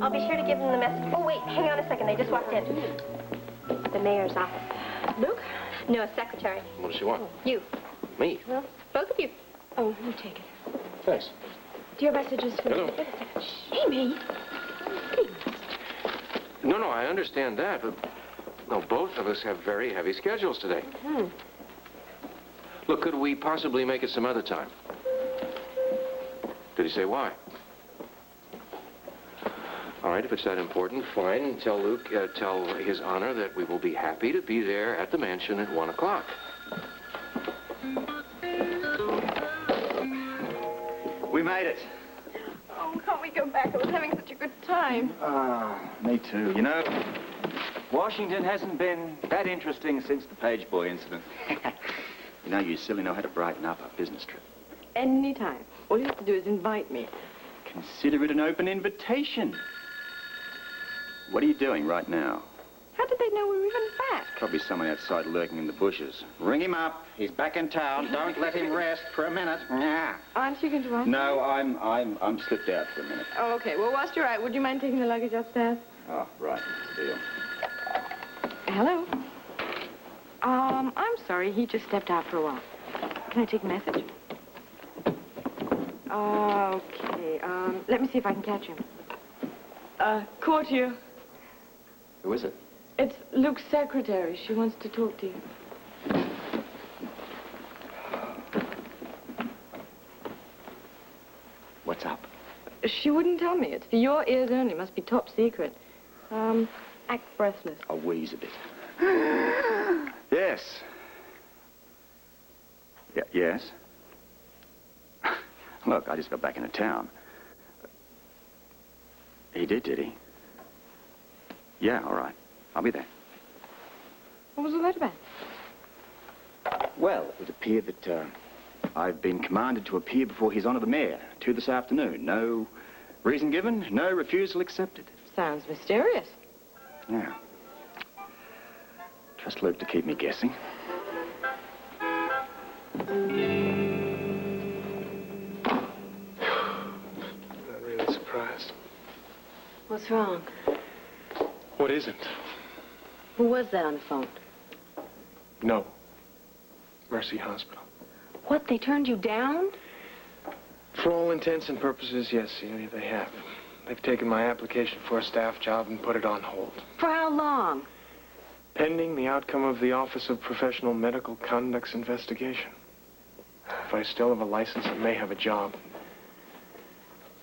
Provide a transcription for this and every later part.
I'll be sure to give them the message. Oh, wait, hang on a second. They just walked in. The mayor's office. Luke? No, secretary. What does she want? You. Me? Well, both of you. Oh, you take it. Thanks. Dear messages for Hello. me. Wait a second. Amy. No, I understand that, but no, both of us have very heavy schedules today. Look, could we possibly make it some other time? Did he say why? All right, if it's that important, fine. Tell Luke, tell His Honor that we will be happy to be there at the mansion at 1 o'clock. We made it. Oh, can't we go back? I was having such a good time. Me too. You know, Washington hasn't been that interesting since the Page Boy incident. You know, you silly know how to brighten up a business trip. Anytime. All you have to do is invite me. Consider it an open invitation. What are you doing right now? How did they know we were even back? Probably someone outside lurking in the bushes. Ring him up. He's back in town. Don't let him rest for a minute. Yeah. Aren't you going to answer? No, I'm slipped out for a minute. Oh, okay. Well, whilst you're out, would you mind taking the luggage upstairs? Oh, right. Deal. Hello? I'm sorry. He just stepped out for a while. Can I take a message? Okay. Let me see if I can catch him. Courtier. Who is it? It's Luke's secretary. She wants to talk to you. What's up? She wouldn't tell me. It's for your ears only. Must be top secret. Act breathless. I'll wheeze a bit. Yes. Yes? Look, I just got back into town. He did he? Yeah, all right. I'll be there. What was all that about? Well, it would appear that I've been commanded to appear before His Honor the Mayor, 2 this afternoon. No reason given, no refusal accepted. Sounds mysterious. Yeah. Trust Luke to keep me guessing. Not really surprised. What's wrong? What isn't? Who was that on the phone? No. Mercy Hospital. What, they turned you down? For all intents and purposes, yes, Celia, they have. They've taken my application for a staff job and put it on hold. For how long? Pending the outcome of the Office of Professional Medical Conduct's investigation. If I still have a license, I may have a job.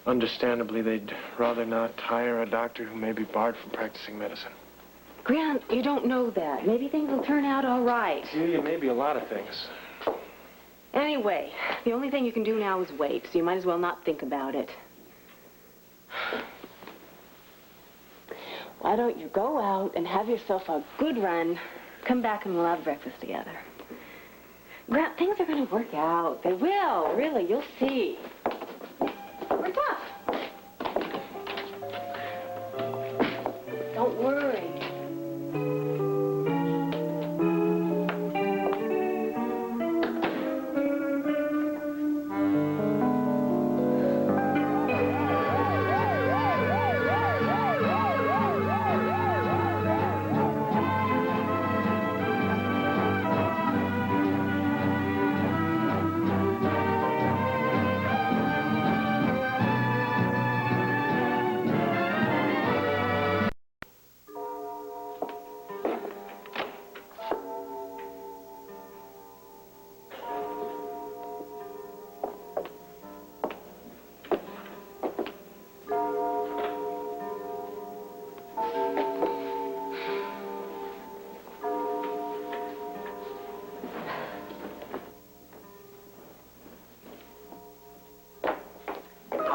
Understandably, they'd rather not hire a doctor who may be barred from practicing medicine. Grant, you don't know that. Maybe things will turn out all right. Celia, maybe a lot of things. Anyway, the only thing you can do now is wait, so you might as well not think about it. Why don't you go out and have yourself a good run, come back and we'll have breakfast together. Grant, things are going to work out. They will, really, you'll see. What's up? Don't worry.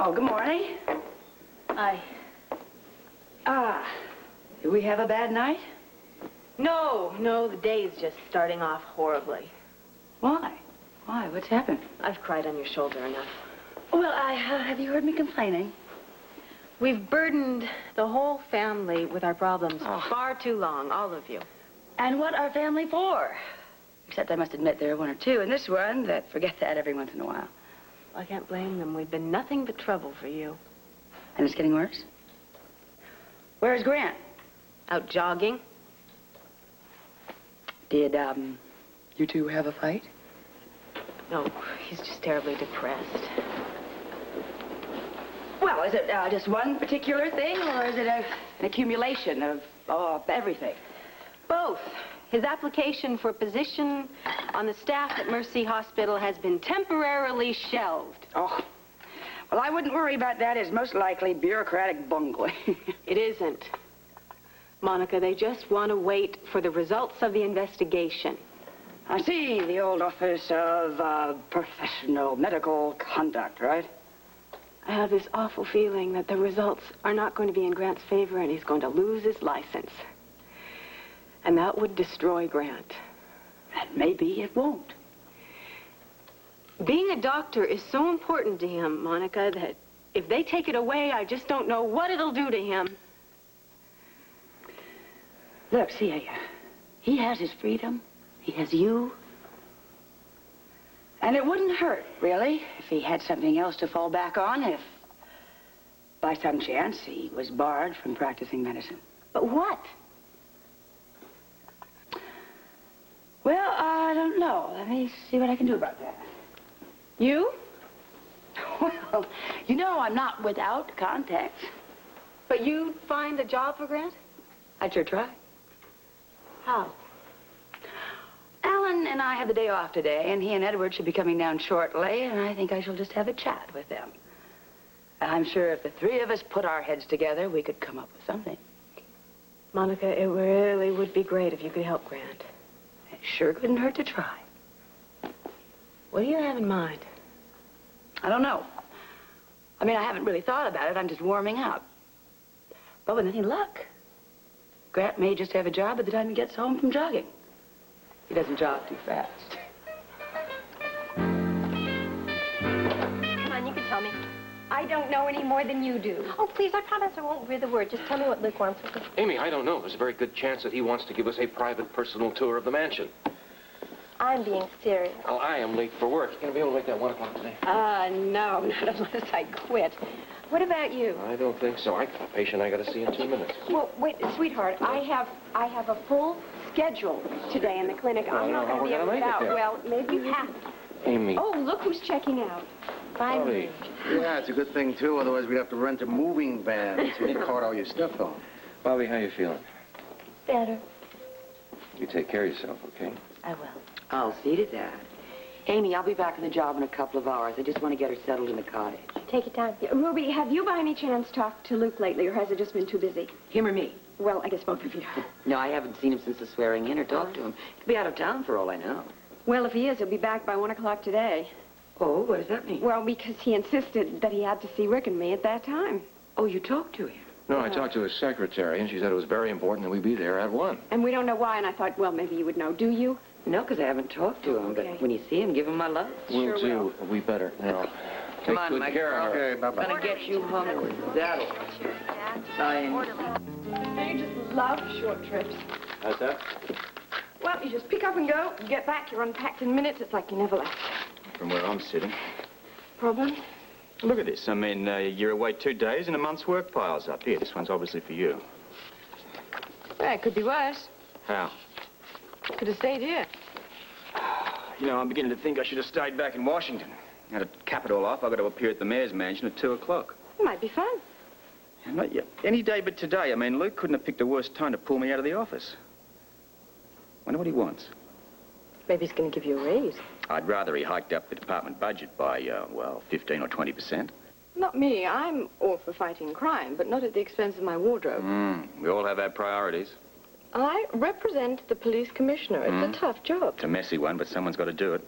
Oh, good morning. Hi. Did we have a bad night? No, the day's just starting off horribly. Why? Why? What's happened? I've cried on your shoulder enough. Well, have you heard me complaining? We've burdened the whole family with our problems Oh. far too long, all of you. And what are family for? Except I must admit there are one or two in this one that forget that every once in a while. I can't blame them. We've been nothing but trouble for you. And it's getting worse? Where's Grant? Out jogging. Did, you two have a fight? No, he's just terribly depressed. Well, is it just one particular thing, or is it an accumulation of everything? Both. His application for position on the staff at Mercy Hospital has been temporarily shelved. Oh, well, I wouldn't worry about that. It's most likely bureaucratic bungling. It isn't. Monica, they just want to wait for the results of the investigation. I see, the old Office of Professional Medical Conduct, right? I have this awful feeling that the results are not going to be in Grant's favor and he's going to lose his license. And that would destroy Grant. And maybe it won't. Being a doctor is so important to him, Monica, that if they take it away, I just don't know what it'll do to him. Look, Celia, he has his freedom. He has you. And it wouldn't hurt, really, if he had something else to fall back on, if by some chance he was barred from practicing medicine. But what? Well, I don't know. Let me see what I can do about that. You? Well, you know I'm not without contacts. But you'd find a job for Grant? I'd sure try. How? Alan and I have the day off today, and he and Edward should be coming down shortly, and I think I shall just have a chat with them. I'm sure if the three of us put our heads together, we could come up with something. Monica, it really would be great if you could help Grant. It sure couldn't hurt to try. What do you have in mind? I don't know. I mean, I haven't really thought about it. I'm just warming up. But with any luck, Grant may just have a job by the time he gets home from jogging. He doesn't jog too fast. Come on, you can tell me. I don't know any more than you do. Oh, please, I promise I won't breathe a word. Just tell me what Luke wants. Amy, I don't know. There's a very good chance that he wants to give us a private, personal tour of the mansion. I'm being serious. Well, I am late for work. You gonna be able to make that 1 o'clock today? No, not unless I quit. What about you? I don't think so. I got a patient I got to see in 2 minutes. Well, wait, sweetheart, I have a full schedule today in the clinic. I'm not going to be able to get out. Well, maybe you have. Amy. Oh, look who's checking out. Bobbie. Yeah, it's a good thing, too. Otherwise, we'd have to rent a moving van so you cart all your stuff home. Bobbie, how you feeling? Better. You take care of yourself, okay? I will. I'll see to that. Amy, I'll be back on the job in a couple of hours. I just want to get her settled in the cottage. Take your time. Ruby, have you by any chance talked to Luke lately, or has it just been too busy? Him or me? Well, I guess both of you. No, I haven't seen him since the swearing in or talked to him. He'll be out of town for all I know. Well, if he is, he'll be back by 1 o'clock today. Oh, what does that mean? Well, because he insisted that he had to see Rick and me at that time. Oh, you talked to him? No, I talked to his secretary, and she said it was very important that we be there at 1. And we don't know why, and I thought, well, maybe you would know. Do you? No, because I haven't talked to him. Okay. But when you see him, give him my love. Sure We'll do. We better. Now, Come take on, good Mike. care of her. Okay, bye-bye. Gonna get you home with that. You just love short trips. How's that? Well, you just pick up and go. You get back, you're unpacked in minutes. It's like you never left. From where I'm sitting. Problem? Look at this. I mean, you're away 2 days and a month's work piles up. Here, this one's obviously for you. Well, it could be worse. How? Could have stayed here. You know, I'm beginning to think I should have stayed back in Washington. Now, to cap it all off, I've got to appear at the mayor's mansion at 2 o'clock. It might be fun. Not yet. Any day but today. I mean, Luke couldn't have picked a worse time to pull me out of the office. Wonder what he wants. Maybe he's going to give you a raise. I'd rather he hiked up the department budget by, well, 15 or 20%. Not me. I'm all for fighting crime, but not at the expense of my wardrobe. We all have our priorities. I represent the police commissioner. It's a tough job. It's a messy one, but someone's got to do it.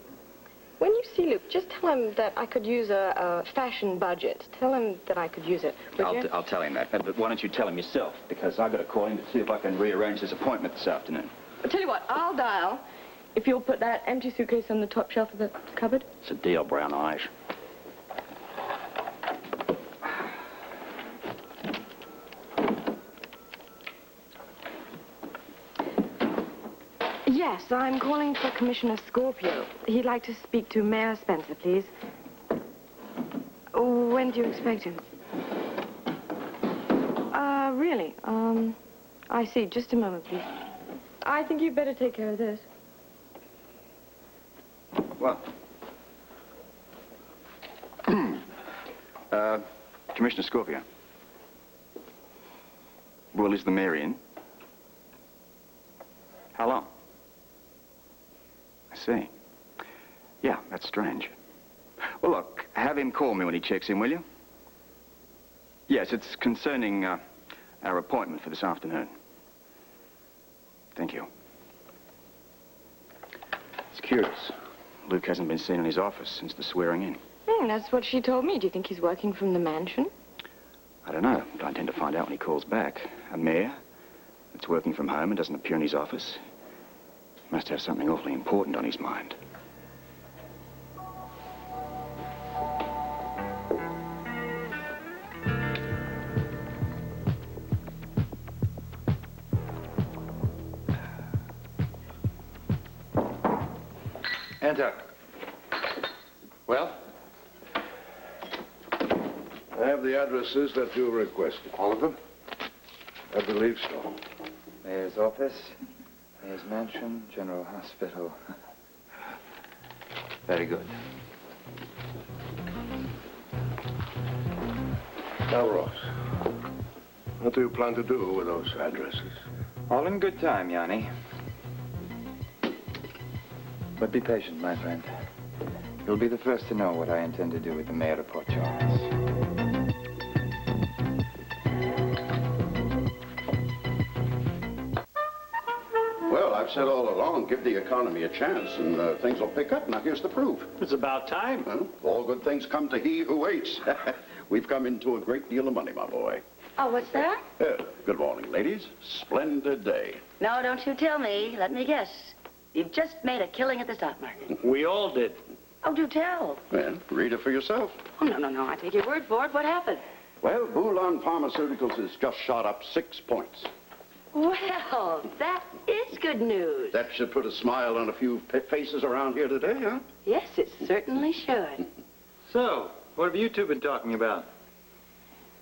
When you see Luke, just tell him that I could use a fashion budget. Tell him that I could use it. Would you? I'll tell him that. But why don't you tell him yourself? Because I've got to call him to see if I can rearrange this appointment this afternoon. I'll tell you what, I'll dial if you'll put that empty suitcase on the top shelf of the cupboard. It's a deal, Brown Eyes. Yes, I'm calling for Commissioner Scorpio. He'd like to speak to Mayor Spencer, please. When do you expect him? Really? really? I see. Just a moment, please. I think you'd better take care of this. Well. Commissioner Scorpio. Well, is the mayor in? How long? I see. Yeah, that's strange. Well, look, have him call me when he checks in, will you? Yes, it's concerning our appointment for this afternoon. Thank you. It's curious. Luke hasn't been seen in his office since the swearing in. That's what she told me. Do you think he's working from the mansion? I don't know, but I intend to find out when he calls back. A mayor that's working from home and doesn't appear in his office must have something awfully important on his mind. Enter. Well? I have the addresses that you requested. All of them? I believe so. Mayor's office, Mayor's mansion, General Hospital. Very good. Stavros, what do you plan to do with those addresses? All in good time, Yanni. But be patient, my friend. You'll be the first to know what I intend to do with the mayor of Port Charles. Well, I've said all along, give the economy a chance and things will pick up. Now, here's the proof. It's about time. Well, all good things come to he who waits. We've come into a great deal of money, my boy. Oh, what's that? Good morning, ladies. Splendid day. No, don't you tell me. Let me guess. You've just made a killing at the stock market. We all did. Oh, do tell. Well, read it for yourself. Oh, no. I take your word for it. What happened? Well, Boulon Pharmaceuticals has just shot up 6 points. Well, that is good news. That should put a smile on a few faces around here today, huh? Yes, it certainly should. So, what have you two been talking about?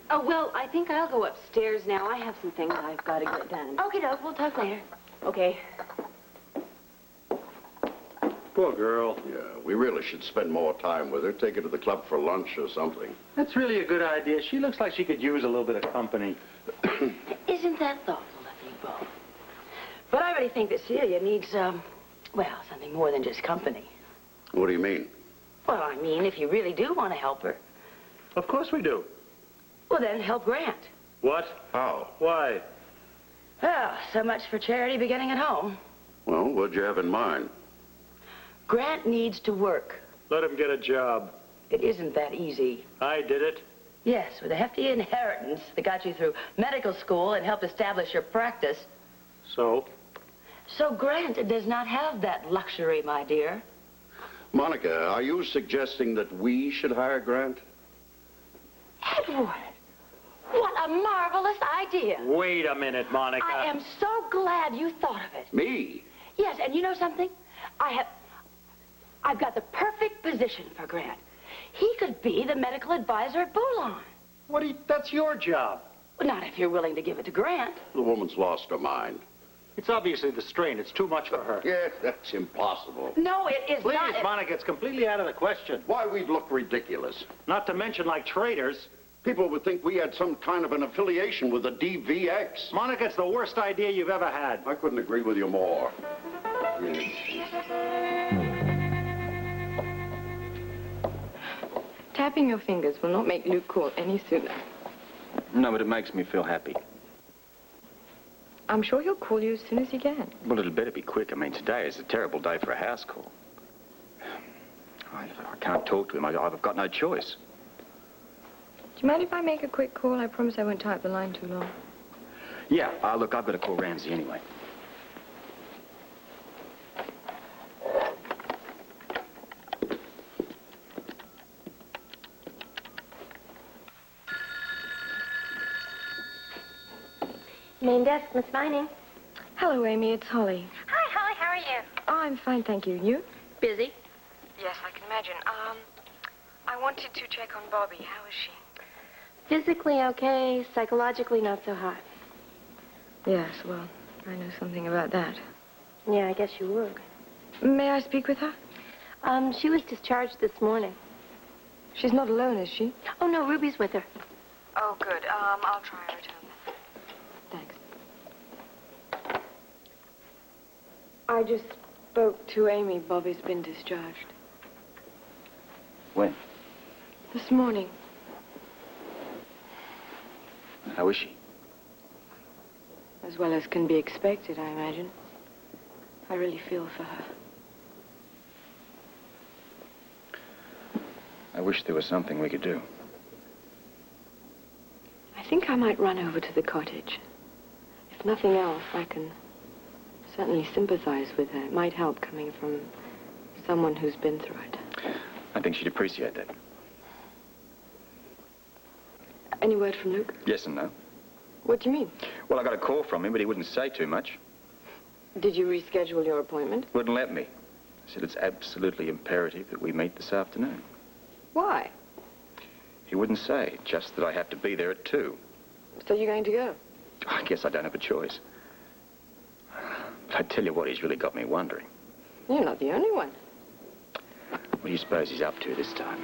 Oh, well, I think I'll go upstairs now. I have some things I've got to get done. Okie doke, we'll talk later. Okay. Poor girl. Yeah, we really should spend more time with her. Take her to the club for lunch or something. That's really a good idea. She looks like she could use a little bit of company. Isn't that thoughtful of you both? But I really think that Celia needs, well, something more than just company. What do you mean? Well, I mean, if you really do want to help her, Of course we do. well, then help Grant. What? How? Why? Well, so much for charity beginning at home. Well, what'd you have in mind? Grant needs to work. Let him get a job. It isn't that easy. I did it. Yes, with a hefty inheritance that got you through medical school and helped establish your practice. So? So Grant does not have that luxury, my dear. Monica, are you suggesting that we should hire Grant? Edward, what a marvelous idea. Wait a minute, Monica. I am so glad you thought of it. Me? Yes, and you know something? I've got the perfect position for Grant. He could be the medical advisor at Boulon. That's your job. Well, not if you're willing to give it to Grant. The woman's lost her mind. It's obviously the strain. It's too much for her. Yeah, that's impossible. No, it is Please, not. Monica, it's completely out of the question. Why, we'd look ridiculous. Not to mention like traitors. People would think we had some kind of an affiliation with the DVX. Monica, it's the worst idea you've ever had. I couldn't agree with you more. Tapping your fingers will not make Luke call any sooner. No, but it makes me feel happy. I'm sure he'll call you as soon as he can. Well, it'll better be quick. I mean, today is a terrible day for a house call. I can't talk to him. I've got no choice. Do you mind if I make a quick call? I promise I won't tie up the line too long. Yeah, look, I've got to call Ramsey anyway. Main desk, Miss Vining. Hello, Amy. It's Holly. Hi, Holly. How are you? Oh, I'm fine, thank you. You? Busy? Yes, I can imagine. I wanted to check on Bobbie. How is she? Physically okay, psychologically not so hot. Yes, well, I know something about that. Yeah, I guess you would. May I speak with her? She was discharged this morning. She's not alone, is she? Oh, no, Ruby's with her. Oh, good. I'll try her return. Thanks. I just spoke to Amy. Bobbie's been discharged. When? This morning. How is she? As well as can be expected, I imagine. I really feel for her. I wish there was something we could do. I think I might run over to the cottage. If nothing else, I can certainly sympathize with her. It might help coming from someone who's been through it. I think she'd appreciate that. Any word from Luke? Yes and no. What do you mean? Well, I got a call from him, but he wouldn't say too much. Did you reschedule your appointment? Wouldn't let me. He said it's absolutely imperative that we meet this afternoon. Why? He wouldn't say, just that I have to be there at 2. So you're going to go? I guess I don't have a choice. But I tell you what, he's really got me wondering. You're not the only one. What do you suppose he's up to this time?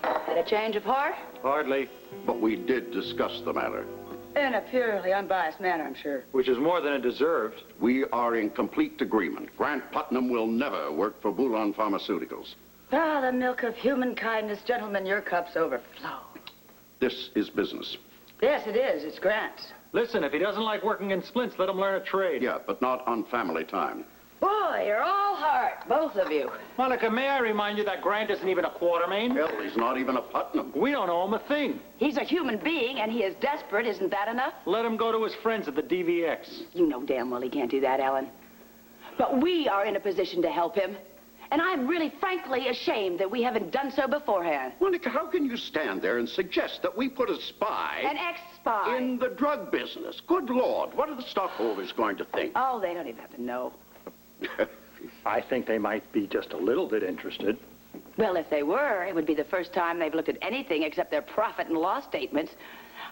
Had a change of heart? Hardly. But we did discuss the matter. In a purely unbiased manner, I'm sure. Which is more than it deserved. We are in complete agreement. Grant Putnam will never work for Boulon Pharmaceuticals. Ah, the milk of human kindness. Gentlemen, your cups overflow. This is business. Yes, it is. It's Grant's. Listen, if he doesn't like working in splints, let him learn a trade. Yeah, but not on family time. Boy, you're all heart, both of you. Monica, may I remind you that Grant isn't even a Quartermain? Hell, he's not even a Putnam. We don't owe him a thing. He's a human being, and he is desperate. Isn't that enough? Let him go to his friends at the DVX. You know damn well he can't do that, Ellen. But we are in a position to help him. And I'm really, frankly, ashamed that we haven't done so beforehand. Monica, how can you stand there and suggest that we put a spy... An ex-spy. ...in the drug business? Good Lord, what are the stockholders going to think? Oh, they don't even have to know. I think they might be just a little bit interested. Well, if they were, it would be the first time they've looked at anything except their profit and loss statements.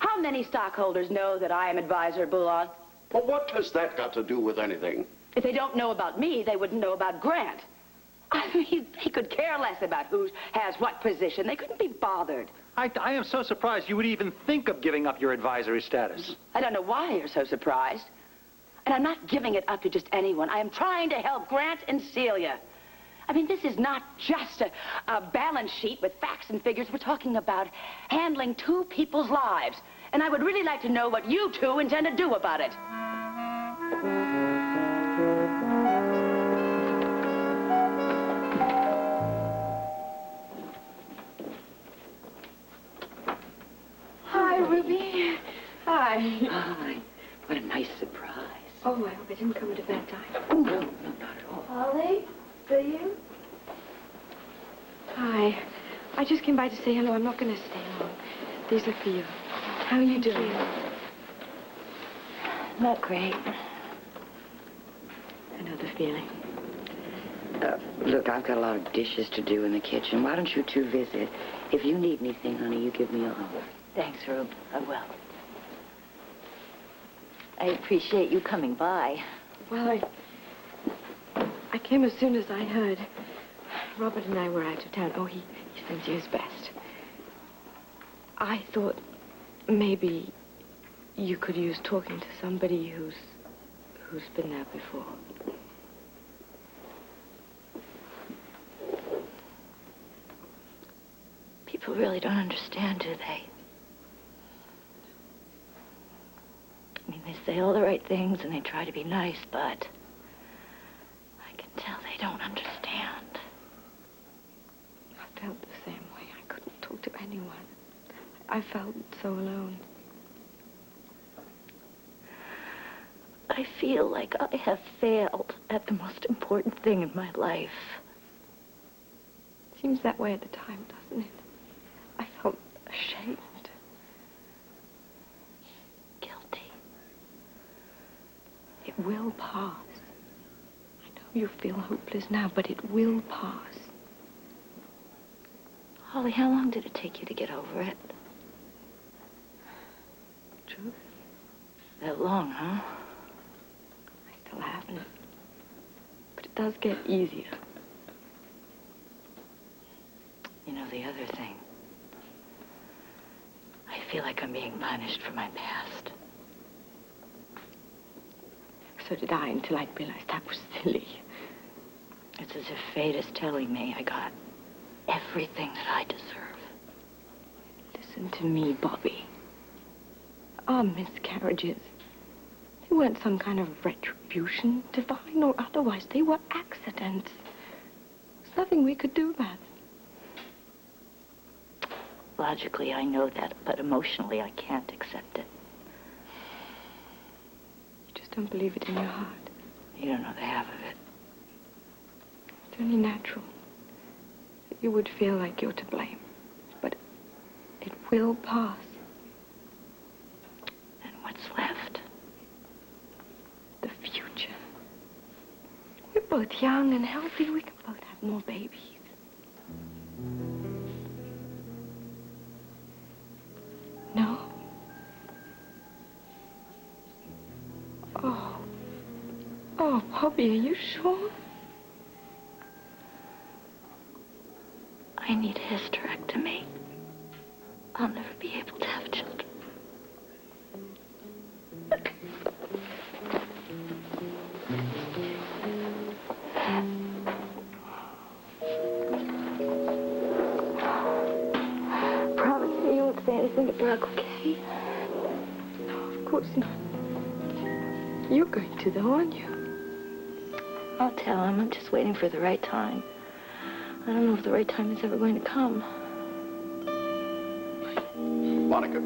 How many stockholders know that I am advisor at Boulon? But what has that got to do with anything? If they don't know about me, they wouldn't know about Grant. I mean, they could care less about who has what position. They couldn't be bothered. I am so surprised you would even think of giving up your advisory status. I don't know why you're so surprised. And I'm not giving it up to just anyone. I am trying to help Grant and Celia. I mean, this is not just a balance sheet with facts and figures. We're talking about handling 2 people's lives. And I would really like to know what you 2 intend to do about it. Hi, Ruby. Hi. Hi. What a nice surprise. Oh, I hope I didn't come at a bad time. Oh, no, not at all. Holly, for you? Hi. I just came by to say hello. I'm not going to stay long. These are for you. How are you doing? Not great. I know the feeling. Look, I've got a lot of dishes to do in the kitchen. Why don't you 2 visit? If you need anything, honey, you give me a holler. Thanks, Rube. I will. I appreciate you coming by. Well, I came as soon as I heard. Robert and I were out of town. Oh, he sends you his best. I thought maybe you could use talking to somebody who's been there before. People really don't understand, do they? I mean, they say all the right things and they try to be nice, but I can tell they don't understand. I felt the same way. I couldn't talk to anyone. I felt so alone. I feel like I have failed at the most important thing in my life. Seems that way at the time, doesn't it? I felt ashamed. Guilty. It will pass. I know you feel hopeless now, but it will pass. Holly, how long did it take you to get over it? Truth, That long, huh? I still haven't. But it does get easier. You know, the other thing. I feel like I'm being punished for my past. So did I, until I realized that was silly. It's as if fate is telling me I got everything that I deserve. Listen to me, Bobbie. Our miscarriages, they weren't some kind of retribution, divine or otherwise. They were accidents. There's nothing we could do about it. Logically, I know that, but emotionally, I can't accept it. You just don't believe it in your heart. You don't know the half of it. It's only natural that you would feel like you're to blame. But it will pass. And what's left? The future. We're both young and healthy. We can both have more babies. No? Oh, Bobbie, are you sure? I need a hysterectomy. I'll never be able to have children. Promise me you won't say anything to Brock, okay? No, of course not. You're going to, though, aren't you? I'll tell him. I'm just waiting for the right time. I don't know if the right time is ever going to come. Monica,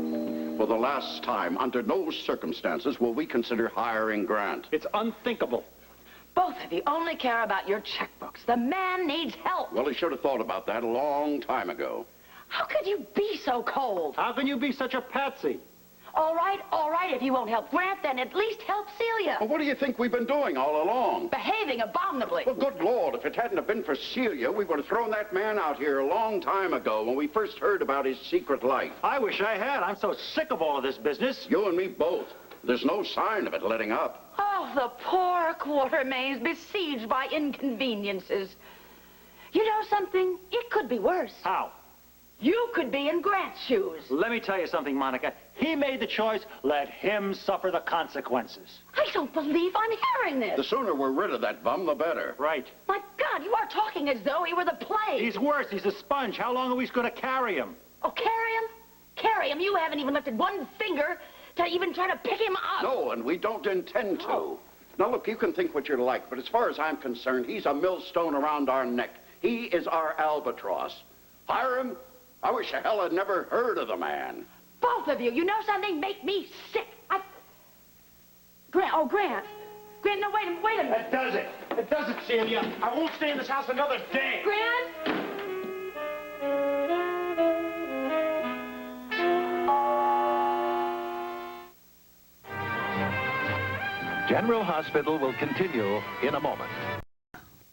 for the last time, under no circumstances will we consider hiring Grant. It's unthinkable. Both of you only care about your checkbooks. The man needs help. Well, he should have thought about that a long time ago. How could you be so cold? How can you be such a patsy? All right. If you won't help Grant, then at least help Celia. Well, what do you think we've been doing all along? Behaving abominably. Well, good Lord, if it hadn't have been for Celia, we would have thrown that man out here a long time ago when we first heard about his secret life. I wish I had. I'm so sick of all of this business. You and me both. There's no sign of it letting up. Oh, the poor Quartermains besieged by inconveniences. You know something? It could be worse. How? You could be in Grant's shoes. Let me tell you something, Monica. He made the choice. Let him suffer the consequences. I don't believe I'm hearing this. The sooner we're rid of that bum, the better. Right. My God, you are talking as though he were the plague. He's worse. He's a sponge. How long are we going to carry him? Oh, carry him? Carry him? You haven't even lifted one finger to even try to pick him up. No, and we don't intend to. Oh. Now, look, you can think what you like, but as far as I'm concerned, he's a millstone around our neck. He is our albatross. Hire him? I wish the hell I'd never heard of the man. Both of you. You know something? Make me sick. Grant. Oh, Grant. Grant, no, wait a minute. That does it. It does it, Celia. I won't stay in this house another day. Grant? General Hospital will continue in a moment.